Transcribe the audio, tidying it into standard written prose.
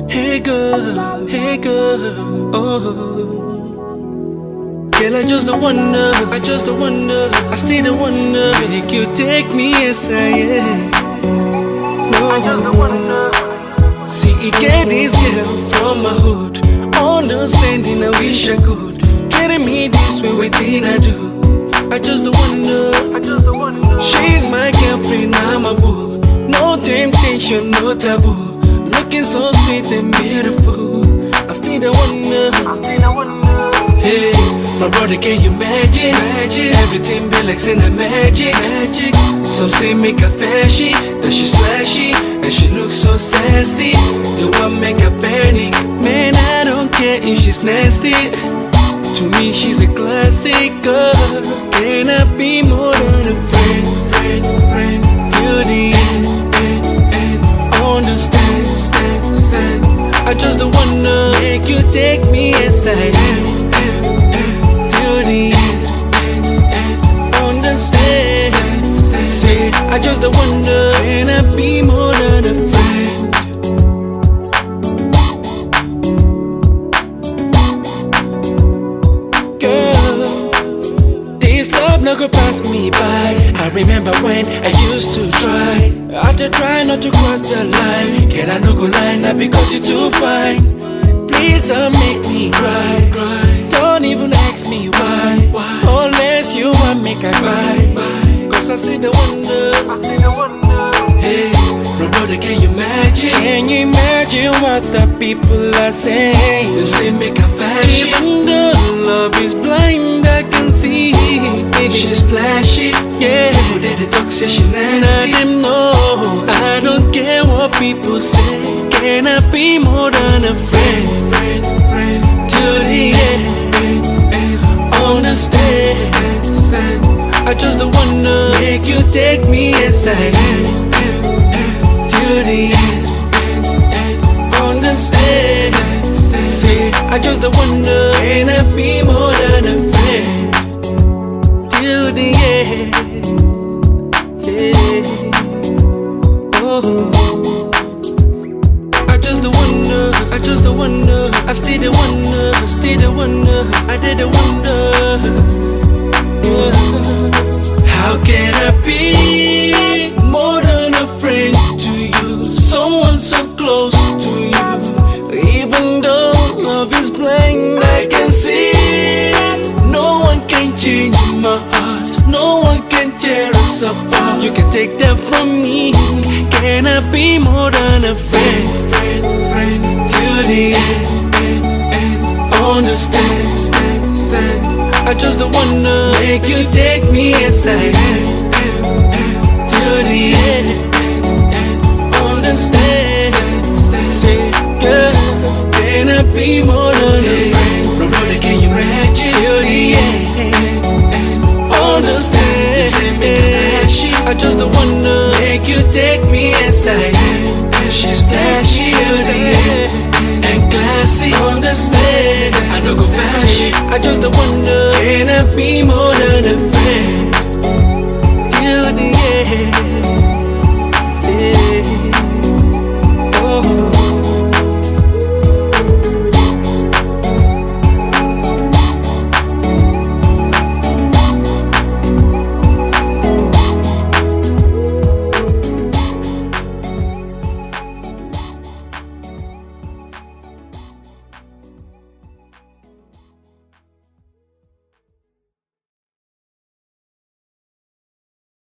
hey girl, oh. Girl, I just don't wonder, I still don't wonder, make you take me as I am. No, I just don't wonder. See, you get this girl from my hood, understanding I wish I could. Getting me this way, waiting I do. I just don't wonder, she's my girlfriend, I'm a boo. No temptation, no taboo. Looking so sweet and beautiful. I still don't wonder, hey, my brother, can you imagine? Everything be like in a magic. Some say make her flashy, that she's flashy, and she looks so sassy. You want make her panic? Man, I don't care if she's nasty. To me, she's a classic girl. Can I be more than a friend? Till the end. Understand. I just don't wanna make you take me as I am. Till the end. Understand. Say, I just don't wonder, can I be more than a friend? Girl, this love no go pass me by. I remember when I used to try. I did try not to cross the line. Girl, I no go lie, not because you're too fine. Please don't make me cry. Don't even ask me why. Unless you want me to cry. Cause I still don't wonder. Hey, brother, can you imagine? Can you imagine what the people are saying? They say make a fashion. Even though love is blind, I can see she's flashy. Yeah, people that talk say she nasty. Let them know I don't care what people say. Can I be more than a friend? Till the end. Understand. I just don't wanna make you take me as I am. Till the end. Understand. Say, I just don't wonder, can I be more than a friend? Till the end. Yeah. Oh. I just don't wonder, I still don't wonder, I didn't wonder. How can I be more than a friend to you? Someone so close to you. Even though love is blind, I can see. No one can change my heart. No one can tear us apart. You can take that from me. Can I be more than a friend? Till the end. Understand. I just don't wanna make you take me as I am. Till the end. Understand. Say, girl, can I be more than a friend? Brother, can you imagine? Till the end. Understand. I just don't wanna make you take me as I am. She's flashy till the end. And classy, understand. I don't go fashion. I just don't wonder, can I be more than a friend?